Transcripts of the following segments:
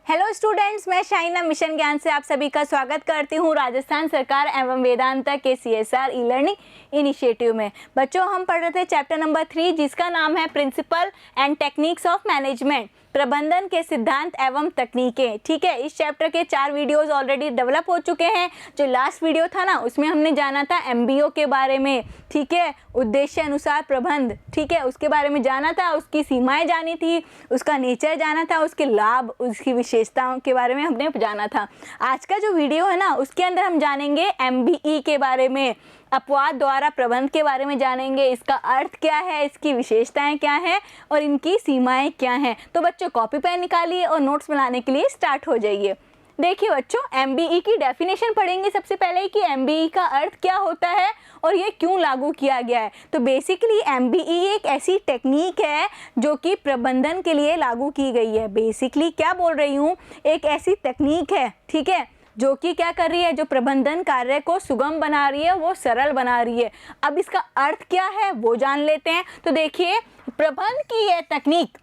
Hello students, मैं Shaina mission ज्ञान से आप सभी का स्वागत करती हूँ राजस्थान सरकार एवं वेदांता के CSR ई लर्निंग इनिशिएटिव में। बच्चों, हम पढ़ रहे थे चैप्टर नंबर 3 जिसका नाम है principle and techniques of management, प्रबंधन के सिद्धांत एवं तकनीकें। ठीक है, इस चैप्टर के 4 वीडियोस ऑलरेडी डेवलप हो चुके हैं। जो लास्ट वीडियो था ना, उसमें हमने जाना था MBO के बारे में। ठीक है, उद्देश्य अनुसार प्रबंध, ठीक है, उसके बारे में जाना था, उसकी सीमाएं जानी थी, उसका नेचर जाना था, उसके लाभ, उसकी विशेषताओं के बारे में हमने जाना था। आज का जो वीडियो है ना, उसके अंदर हम जानेंगे MBE के बारे में, अपवाद द्वारा प्रबंध के बारे में जानेंगे। इसका अर्थ क्या है, इसकी विशेषताएं क्या हैं और इनकी सीमाएं क्या हैं। तो बच्चों, कॉपी पेन निकालिए और नोट्स बनाने के लिए स्टार्ट हो जाइए। देखिए बच्चों, MBE की डेफिनेशन पढ़ेंगे सबसे पहले कि MBE का अर्थ क्या होता है और ये क्यों लागू किया गया है। तो बेसिकली MBE एक ऐसी टेक्निक है जो कि प्रबंधन के लिए लागू की गई है। बेसिकली क्या बोल रही हूँ, एक ऐसी तकनीक है, ठीक है, जो कि क्या कर रही है, जो प्रबंधन कार्य को सुगम बना रही है, वो सरल बना रही है। अब इसका अर्थ क्या है वो जान लेते हैं। तो देखिए, प्रबंध की यह तकनीक,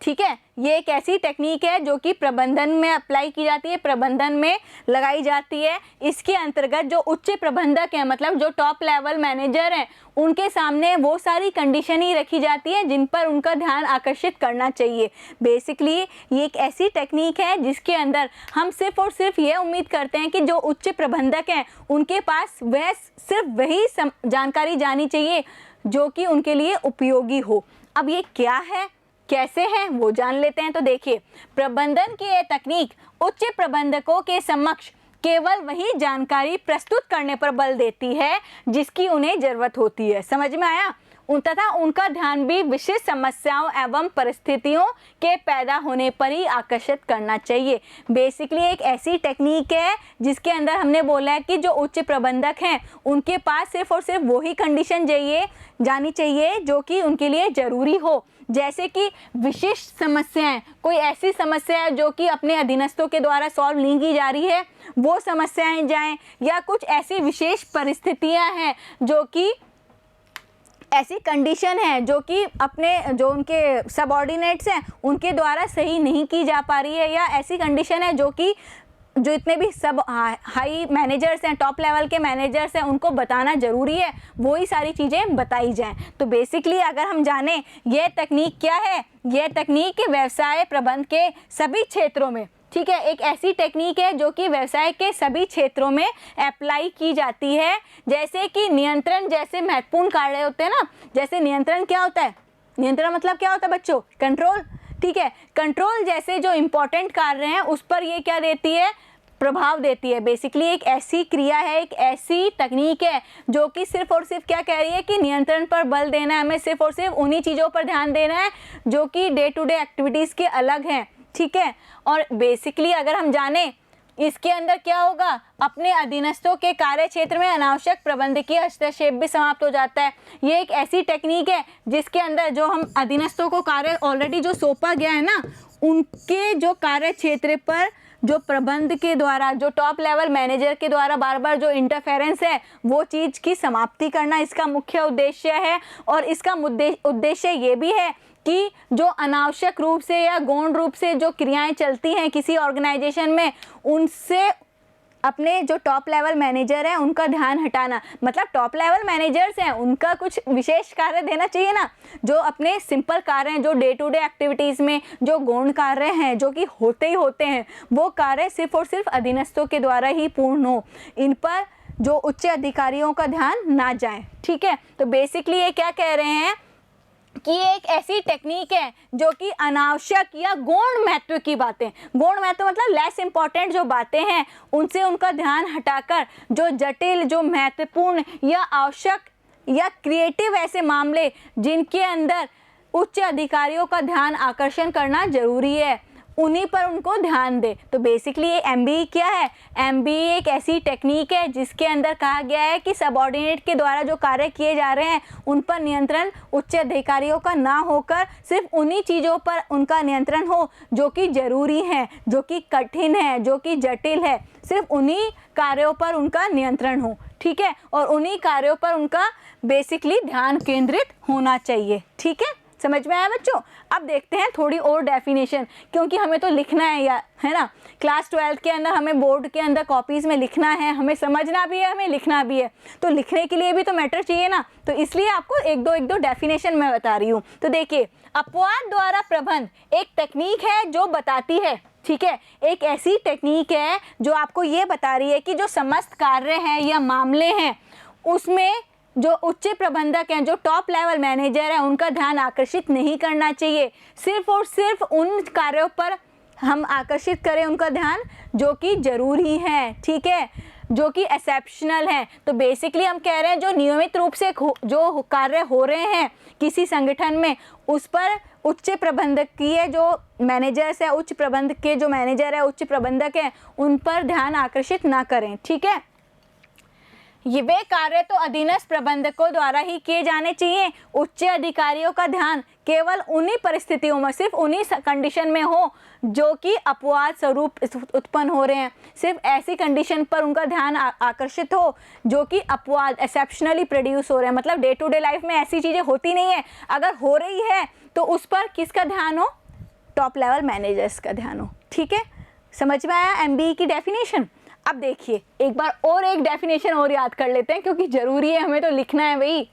ठीक है, ये एक ऐसी टेक्निक है जो कि प्रबंधन में अप्लाई की जाती है, प्रबंधन में लगाई जाती है। इसके अंतर्गत जो उच्च प्रबंधक हैं, मतलब जो टॉप लेवल मैनेजर हैं, उनके सामने वो सारी कंडीशन ही रखी जाती है जिन पर उनका ध्यान आकर्षित करना चाहिए। बेसिकली ये एक ऐसी टेक्निक है जिसके अंदर हम सिर्फ और सिर्फ ये उम्मीद करते हैं कि जो उच्च प्रबंधक हैं उनके पास वह सिर्फ वही जानकारी जानी चाहिए जो कि उनके लिए उपयोगी हो। अब ये क्या है, कैसे हैं, वो जान लेते हैं। तो देखिए, प्रबंधन की यह तकनीक उच्च प्रबंधकों के समक्ष केवल वही जानकारी प्रस्तुत करने पर बल देती है जिसकी उन्हें जरूरत होती है। समझ में आया? तथा उनका ध्यान भी विशिष्ट समस्याओं एवं परिस्थितियों के पैदा होने पर ही आकर्षित करना चाहिए। बेसिकली एक ऐसी टेक्निक है जिसके अंदर हमने बोला है कि जो उच्च प्रबंधक हैं उनके पास सिर्फ और सिर्फ वही कंडीशन जानी चाहिए जो कि उनके लिए ज़रूरी हो। जैसे कि विशिष्ट समस्याएं, कोई ऐसी समस्या है जो कि अपने अधीनस्थों के द्वारा सॉल्व नहीं की जा रही है, वो समस्याएं जाएं, या कुछ ऐसी विशेष परिस्थितियां हैं जो कि ऐसी कंडीशन है जो कि अपने जो उनके सबऑर्डिनेट्स हैं उनके द्वारा सही नहीं की जा पा रही है, या ऐसी कंडीशन है जो इतने भी सब हाई मैनेजर्स हैं, टॉप लेवल के मैनेजर्स हैं, उनको बताना ज़रूरी है, वही सारी चीज़ें बताई जाएं। तो बेसिकली अगर हम जानें ये तकनीक क्या है, ये तकनीक व्यवसाय प्रबंध के सभी क्षेत्रों में, ठीक है, एक ऐसी टेक्निक है जो कि व्यवसाय के सभी क्षेत्रों में अप्लाई की जाती है। जैसे कि नियंत्रण जैसे महत्वपूर्ण कार्य होते हैं ना, जैसे नियंत्रण क्या होता है, नियंत्रण मतलब क्या होता है बच्चों, कंट्रोल। ठीक है, कंट्रोल जैसे जो इम्पोर्टेंट कार्य हैं उस पर ये क्या देती है, प्रभाव देती है। बेसिकली एक ऐसी क्रिया है, एक ऐसी तकनीक है जो कि सिर्फ और सिर्फ क्या कह रही है कि नियंत्रण पर बल देना है, हमें सिर्फ और सिर्फ उन्हीं चीज़ों पर ध्यान देना है जो कि डे टू डे एक्टिविटीज़ के अलग हैं। ठीक है, और बेसिकली अगर हम जानें इसके अंदर क्या होगा, अपने अधीनस्थों के कार्य क्षेत्र में अनावश्यक प्रबंधकीय हस्तक्षेप भी समाप्त हो जाता है। ये एक ऐसी टेक्निक है जिसके अंदर जो हम अधीनस्थों को कार्य ऑलरेडी जो सौंपा गया है ना, उनके जो कार्य क्षेत्र पर जो प्रबंध के द्वारा, जो टॉप लेवल मैनेजर के द्वारा बार बार जो इंटरफेरेंस है, वो चीज़ की समाप्ति करना इसका मुख्य उद्देश्य है। और इसका उद्देश्य ये भी है कि जो अनावश्यक रूप से या गौण रूप से जो क्रियाएं चलती हैं किसी ऑर्गेनाइजेशन में, उनसे अपने जो टॉप लेवल मैनेजर हैं उनका ध्यान हटाना। मतलब टॉप लेवल मैनेजर्स हैं, उनका कुछ विशेष कार्य देना चाहिए ना, जो अपने सिंपल कार्य हैं, जो डे टू डे एक्टिविटीज़ में जो गौण कार्य हैं जो कि होते ही होते हैं, वो कार्य सिर्फ और सिर्फ अधीनस्थों के द्वारा ही पूर्ण हो, इन पर जो उच्च अधिकारियों का ध्यान ना जाए। ठीक है, तो बेसिकली ये क्या कह रहे हैं कि ये एक ऐसी टेक्निक है जो कि अनावश्यक या गौण महत्व की बातें, गौण महत्व मतलब लेस इंपॉर्टेंट जो बातें हैं, उनसे उनका ध्यान हटाकर जो जटिल, जो महत्वपूर्ण या आवश्यक या क्रिएटिव ऐसे मामले जिनके अंदर उच्च अधिकारियों का ध्यान आकर्षण करना जरूरी है, उन्हीं पर उनको ध्यान दे। तो बेसिकली ये MBE क्या है, MBE एक ऐसी टेक्निक है जिसके अंदर कहा गया है कि सबऑर्डिनेट के द्वारा जो कार्य किए जा रहे हैं उन पर नियंत्रण उच्च अधिकारियों का ना होकर सिर्फ उन्हीं चीज़ों पर उनका नियंत्रण हो जो कि ज़रूरी हैं, जो कि कठिन है, जो कि जटिल है, सिर्फ उन्हीं कार्यों पर उनका नियंत्रण हो। ठीक है, और उन्हीं कार्यों पर उनका बेसिकली ध्यान केंद्रित होना चाहिए। ठीक है, समझ में आया बच्चों? अब देखते हैं थोड़ी और डेफिनेशन, क्योंकि हमें तो लिखना है या है ना, क्लास 12 के अंदर हमें बोर्ड के अंदर कॉपीज़ में लिखना है, हमें समझना भी है, हमें लिखना भी है, तो लिखने के लिए भी तो मैटर चाहिए ना, तो इसलिए आपको एक दो डेफिनेशन मैं बता रही हूँ। तो देखिए, अपवाद द्वारा प्रबंध एक टेक्निक है जो बताती है, ठीक है, एक ऐसी टेक्निक है जो आपको ये बता रही है कि जो समस्त कार्य हैं या मामले हैं उसमें जो उच्च प्रबंधक हैं, जो टॉप लेवल मैनेजर हैं, उनका ध्यान आकर्षित नहीं करना चाहिए, सिर्फ और सिर्फ उन कार्यों पर हम आकर्षित करें उनका ध्यान जो कि ज़रूरी हैं, ठीक है, जो कि एक्सेप्शनल हैं। तो बेसिकली हम कह रहे हैं जो नियमित रूप से जो कार्य हो रहे हैं किसी संगठन में, उस पर उच्च प्रबंधकीय जो मैनेजर्स है, उच्च प्रबंध के जो मैनेजर है, उच्च प्रबंधक हैं, उन पर ध्यान आकर्षित ना करें, ठीक है। ये वे कार्य तो अधीनस्थ प्रबंधकों द्वारा ही किए जाने चाहिए। उच्च अधिकारियों का ध्यान केवल उन्हीं परिस्थितियों में, सिर्फ उन्हीं कंडीशन में हो जो कि अपवाद स्वरूप उत्पन्न हो रहे हैं, सिर्फ ऐसी कंडीशन पर उनका ध्यान आकर्षित हो जो कि अपवाद एक्सेप्शनली प्रोड्यूस हो रहे हैं। मतलब डे टू डे लाइफ में ऐसी चीज़ें होती नहीं है, अगर हो रही है तो उस पर किसका ध्यान हो? टॉप लेवल मैनेजर्स का ध्यान हो, ठीक है। समझ में आया MBE की डेफिनेशन? अब देखिए एक बार और एक डेफिनेशन और याद कर लेते हैं, क्योंकि ज़रूरी है, हमें तो लिखना है भाई।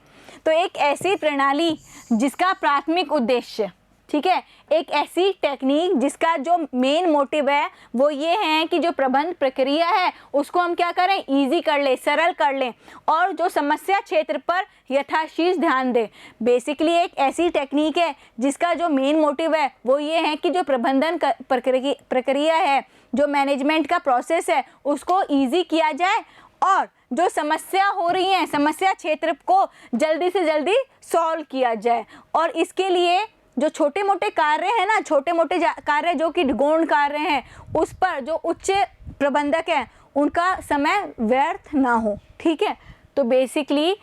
तो एक ऐसी प्रणाली जिसका प्राथमिक उद्देश्य, ठीक है, एक ऐसी टेक्निक जिसका जो मेन मोटिव है वो ये है कि जो प्रबंध प्रक्रिया है उसको हम क्या करें, इजी कर लें, सरल कर लें, और जो समस्या क्षेत्र पर यथाशीघ्र ध्यान दें। बेसिकली एक ऐसी टेक्निक है जिसका जो मेन मोटिव है वो ये है कि जो प्रबंधन प्रक्रिया है, जो मैनेजमेंट का प्रोसेस है, उसको ईजी किया जाए और जो समस्या हो रही है, समस्या क्षेत्र को जल्दी से जल्दी सॉल्व किया जाए। और इसके लिए जो छोटे मोटे कार्य हैं ना, छोटे मोटे कार्य जो कि गौण कार्य हैं, उस पर जो उच्च प्रबंधक हैं उनका समय व्यर्थ ना हो, ठीक है। तो बेसिकली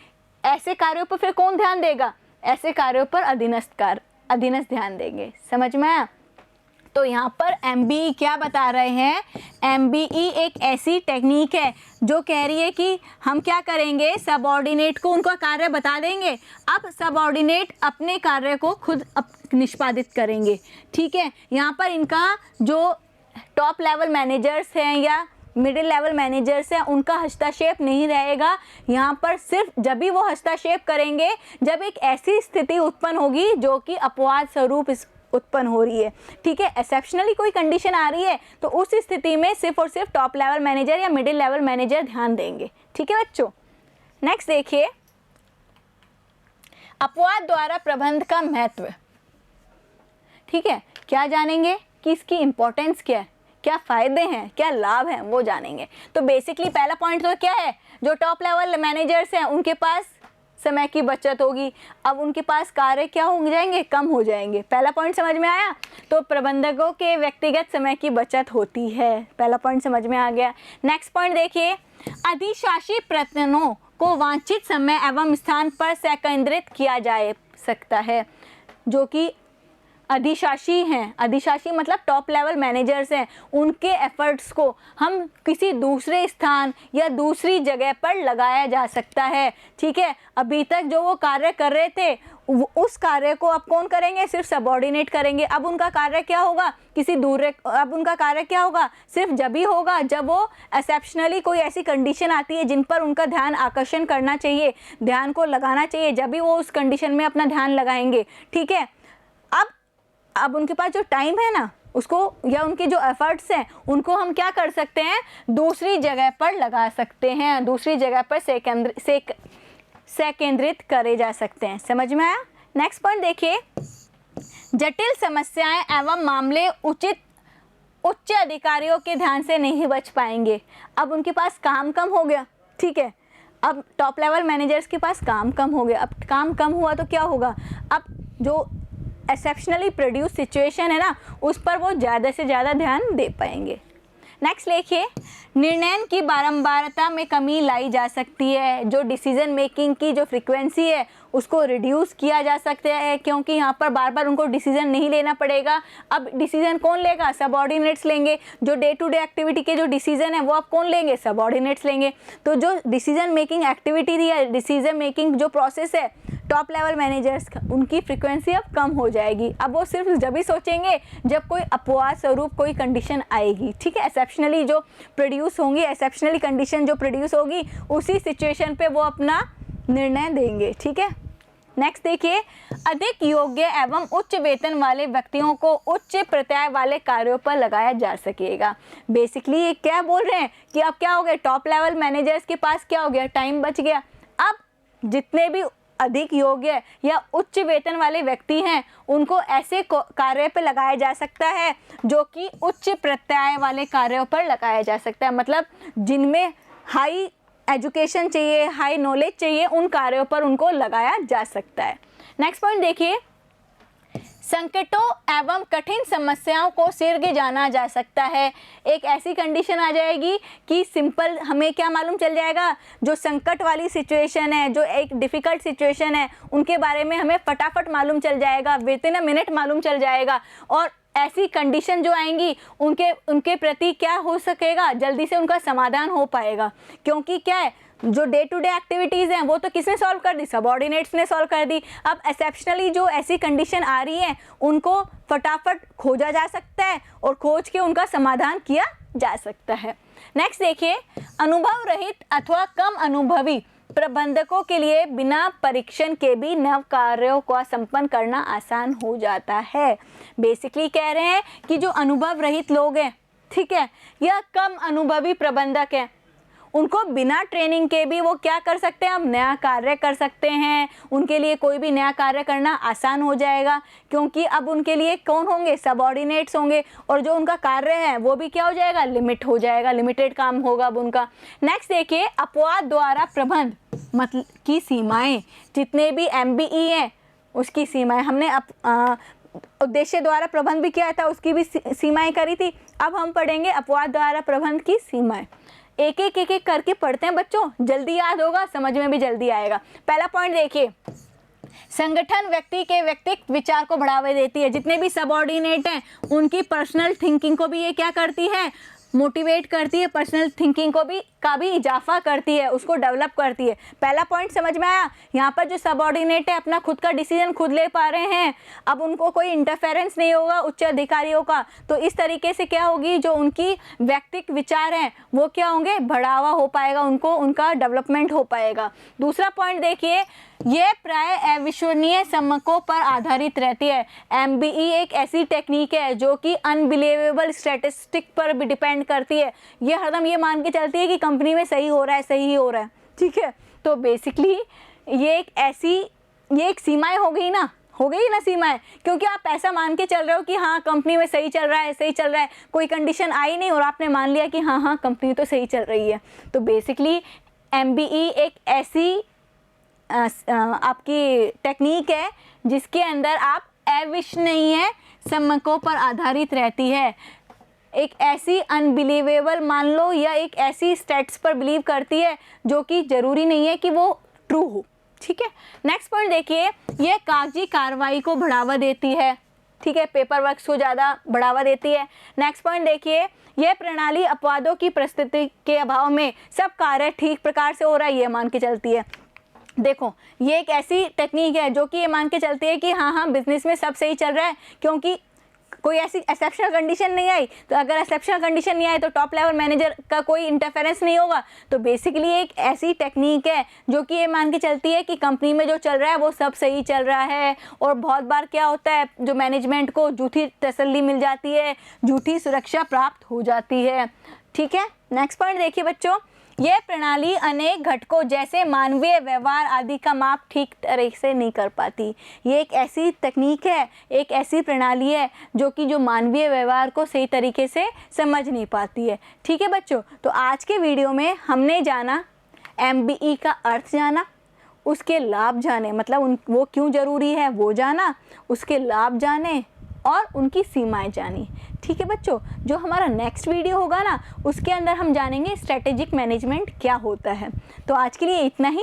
ऐसे कार्यों पर फिर कौन ध्यान देगा? ऐसे कार्यों पर अधीनस्थ ध्यान देंगे। समझ में आया? तो यहाँ पर MBE क्या बता रहे हैं? MBE एक ऐसी टेक्निक है जो कह रही है कि हम क्या करेंगे, सबऑर्डिनेट को उनका कार्य बता देंगे, अब सबऑर्डिनेट अपने कार्य को खुद निष्पादित करेंगे, ठीक है। यहाँ पर इनका जो टॉप लेवल मैनेजर्स हैं या मिडिल लेवल मैनेजर्स हैं उनका हस्तक्षेप नहीं रहेगा। यहाँ पर सिर्फ जब भी वो हस्तक्षेप करेंगे जब एक ऐसी स्थिति उत्पन्न होगी जो कि अपवाद स्वरूप उत्पन्न हो रही है, ठीक है, एक्सेप्शनली कोई कंडीशन आ रही है, तो उस स्थिति में सिर्फ और सिर्फ टॉप लेवल मैनेजर या मिडिल लेवल मैनेजर ध्यान देंगे, ठीक है बच्चों। नेक्स्ट देखिए, अपवाद द्वारा प्रबंध का महत्व, ठीक है, क्या जानेंगे कि इसकी इंपॉर्टेंस क्या है, क्या फ़ायदे हैं, क्या लाभ हैं, वो जानेंगे। तो बेसिकली पहला पॉइंट तो क्या है, जो टॉप लेवल मैनेजर्स हैं उनके पास समय की बचत होगी, अब उनके पास कार्य क्या हो जाएंगे, कम हो जाएंगे। पहला पॉइंट समझ में आया? तो प्रबंधकों के व्यक्तिगत समय की बचत होती है, पहला पॉइंट समझ में आ गया। नेक्स्ट पॉइंट देखिए, अधिशासी प्रयत्नों को वांछित समय एवं स्थान पर संकेंद्रित किया जा सकता है। जो कि अधिशासी हैं, अधिशासी मतलब टॉप लेवल मैनेजर्स हैं, उनके एफर्ट्स को हम किसी दूसरे स्थान या दूसरी जगह पर लगाया जा सकता है, ठीक है। अभी तक जो वो कार्य कर रहे थे उस कार्य को अब कौन करेंगे, सिर्फ सबऑर्डिनेट करेंगे। अब उनका कार्य क्या होगा, अब उनका कार्य क्या होगा, सिर्फ जब ही होगा जब वो एक्सेप्शनली कोई ऐसी कंडीशन आती है जिन पर उनका ध्यान आकर्षण करना चाहिए, ध्यान को लगाना चाहिए, जब भी वो उस कंडीशन में अपना ध्यान लगाएंगे, ठीक है। अब उनके पास जो टाइम है ना उसको, या उनके जो एफर्ट्स हैं उनको हम क्या कर सकते हैं, दूसरी जगह पर लगा सकते हैं, दूसरी जगह पर संकेंद्रित करे जा सकते हैं। समझ में आया? नेक्स्ट पॉइंट देखिए, जटिल समस्याएं एवं मामले उच्च अधिकारियों के ध्यान से नहीं बच पाएंगे। अब उनके पास काम कम हो गया, ठीक है, अब टॉप लेवल मैनेजर्स के पास काम कम हो गया। अब काम कम हुआ तो क्या होगा, अब जो एक्सेप्शनली प्रोड्यूस सिचुएशन है ना उस पर वो ज़्यादा से ज़्यादा ध्यान दे पाएंगे। नेक्स्ट देखिए, निर्णय की बारंबारता में कमी लाई जा सकती है, जो डिसीजन मेकिंग की जो फ्रीक्वेंसी है उसको रिड्यूस किया जा सकता है, क्योंकि यहाँ पर बार बार उनको डिसीजन नहीं लेना पड़ेगा। अब डिसीजन कौन लेगा? सबऑर्डिनेट्स लेंगे। जो डे टू डे एक्टिविटी के जो डिसीजन है वो अब कौन लेंगे? सबऑर्डिनेट्स लेंगे। तो जो डिसीजन मेकिंग एक्टिविटी थी या डिसीजन मेकिंग जो प्रोसेस है टॉप लेवल मैनेजर्स, उनकी फ्रीक्वेंसी अब कम हो जाएगी। अब वो सिर्फ जब ही सोचेंगे जब कोई अपवाद स्वरूप कोई कंडीशन आएगी, ठीक है, एक्सेप्शनली जो प्रोड्यूस होंगी, एक्सेप्शनली कंडीशन जो प्रोड्यूस होगी, उसी सिचुएशन पे वो अपना निर्णय देंगे, ठीक है। नेक्स्ट देखिए, अधिक योग्य एवं उच्च वेतन वाले व्यक्तियों को उच्च प्रत्यय वाले कार्यों पर लगाया जा सकेगा। बेसिकली ये क्या बोल रहे हैं कि अब क्या हो गया, टॉप लेवल मैनेजर्स के पास क्या हो गया, टाइम बच गया। अब जितने भी अधिक योग्य या उच्च वेतन वाले व्यक्ति हैं उनको ऐसे कार्य पर लगाया जा सकता है जो कि उच्च प्रत्यय वाले कार्यों पर लगाया जा सकता है, मतलब जिनमें हाई एजुकेशन चाहिए, हाई नॉलेज चाहिए, उन कार्यों पर उनको लगाया जा सकता है। नेक्स्ट पॉइंट देखिए, संकटों एवं कठिन समस्याओं को सिरगे जाना जा सकता है। एक ऐसी कंडीशन आ जाएगी कि सिंपल हमें क्या मालूम चल जाएगा, जो संकट वाली सिचुएशन है, जो एक डिफ़िकल्ट सिचुएशन है, उनके बारे में हमें फटाफट मालूम चल जाएगा, विदिन अ मिनट मालूम चल जाएगा। और ऐसी कंडीशन जो आएंगी उनके प्रति क्या हो सकेगा, जल्दी से उनका समाधान हो पाएगा। क्योंकि क्या है, जो डे टू डे एक्टिविटीज़ हैं वो तो किसने सॉल्व कर दी? सबऑर्डिनेट्स ने सॉल्व कर दी। अब एक्सेप्शनली जो ऐसी कंडीशन आ रही है उनको फटाफट खोजा जा सकता है और खोज के उनका समाधान किया जा सकता है। नेक्स्ट देखिए, अनुभव रहित अथवा कम अनुभवी प्रबंधकों के लिए बिना परीक्षण के भी नव कार्यों को संपन्न करना आसान हो जाता है। बेसिकली कह रहे हैं कि जो अनुभव रहित लोग हैं, ठीक है, या कम अनुभवी प्रबंधक हैं, उनको बिना ट्रेनिंग के भी वो क्या कर सकते हैं, अब नया कार्य कर सकते हैं। उनके लिए कोई भी नया कार्य करना आसान हो जाएगा, क्योंकि अब उनके लिए कौन होंगे? सबऑर्डिनेट्स होंगे। और जो उनका कार्य है वो भी क्या हो जाएगा? लिमिट हो जाएगा, लिमिटेड काम होगा अब उनका। नेक्स्ट देखिए, अपवाद द्वारा प्रबंध मतलब की सीमाएं, जितने भी MBE हैं उसकी सीमाएं हमने उद्देश्य द्वारा प्रबंध भी किया था, उसकी भी सीमाएं करी थी। अब हम पढ़ेंगे अपवाद द्वारा प्रबंध की सीमाएं। एक एक करके पढ़ते हैं बच्चों, जल्दी याद होगा, समझ में भी जल्दी आएगा। पहला पॉइंट देखिए, संगठन व्यक्ति के व्यक्तिगत विचार को बढ़ावा देती है। जितने भी सबऑर्डिनेट हैं उनकी पर्सनल थिंकिंग को भी ये क्या करती है? मोटिवेट करती है, पर्सनल थिंकिंग को भी इजाफा करती है, उसको डेवलप करती है। पहला पॉइंट समझ में आया। यहाँ पर जो सबऑर्डिनेट है अपना खुद का डिसीजन खुद ले पा रहे हैं, अब उनको कोई इंटरफेरेंस नहीं होगा उच्च अधिकारियों का। तो इस तरीके से क्या होगी, जो उनकी व्यक्तिगत विचार हैं वो क्या होंगे? बढ़ावा हो पाएगा, उनको उनका डेवलपमेंट हो पाएगा। दूसरा पॉइंट देखिए, यह प्राय अविश्वसनीय समकों पर आधारित रहती है। MBE एक ऐसी टेक्निक है जो कि अनबिलीवेबल स्टैटिस्टिक पर भी डिपेंड करती है। ये हरदम ये मान के चलती है कि कंपनी में सही हो रहा है, सही ही हो रहा है, ठीक है। तो बेसिकली ये एक सीमाएं हो गई ना सीमाएं, क्योंकि आप ऐसा मान के चल रहे हो कि हाँ कंपनी में सही चल रहा है, कोई कंडीशन आई नहीं और आपने मान लिया कि हाँ कंपनी तो सही चल रही है। तो बेसिकली MBE एक ऐसी आपकी टेक्निक है जिसके अंदर आप अविश्वसनीय समकों पर आधारित रहती है। एक ऐसी अनबिलीवेबल मान लो या एक ऐसी स्टेट्स पर बिलीव करती है जो कि ज़रूरी नहीं है कि वो ट्रू हो, ठीक है। नेक्स्ट पॉइंट देखिए, यह कागजी कार्रवाई को बढ़ावा देती है, ठीक है, पेपर वर्क को ज़्यादा बढ़ावा देती है। नेक्स्ट पॉइंट देखिए, यह प्रणाली अपवादों की परिस्थिति के अभाव में सब कार्य ठीक प्रकार से हो रहा है ये मान के चलती है। देखो, ये एक ऐसी टेक्निक है जो कि ये मान के चलती है कि हाँ बिजनेस में सब सही चल रहा है, क्योंकि कोई ऐसी एक्सेप्शनल कंडीशन नहीं आई। तो अगर एक्सेप्शनल कंडीशन नहीं आई तो टॉप लेवल मैनेजर का कोई इंटरफेरेंस नहीं होगा। तो बेसिकली एक ऐसी टेक्निक है जो कि ये मान के चलती है कि कंपनी में जो चल रहा है वो सब सही चल रहा है। और बहुत बार क्या होता है, जो मैनेजमेंट को झूठी तसल्ली मिल जाती है, झूठी सुरक्षा प्राप्त हो जाती है, ठीक है। नेक्स्ट पॉइंट देखिए बच्चों, यह प्रणाली अनेक घटकों जैसे मानवीय व्यवहार आदि का माप ठीक तरह से नहीं कर पाती। ये एक ऐसी तकनीक है, एक ऐसी प्रणाली है जो कि जो मानवीय व्यवहार को सही तरीके से समझ नहीं पाती है, ठीक है बच्चों। तो आज के वीडियो में हमने जाना MBE का अर्थ जाना, उसके लाभ जाने, मतलब वो क्यों ज़रूरी है वो जाना, उसके लाभ जाने, और उनकी सीमाएं जानी। ठीक है बच्चों, जो हमारा नेक्स्ट वीडियो होगा ना, उसके अंदर हम जानेंगे स्ट्रेटेजिक मैनेजमेंट क्या होता है। तो आज के लिए इतना ही।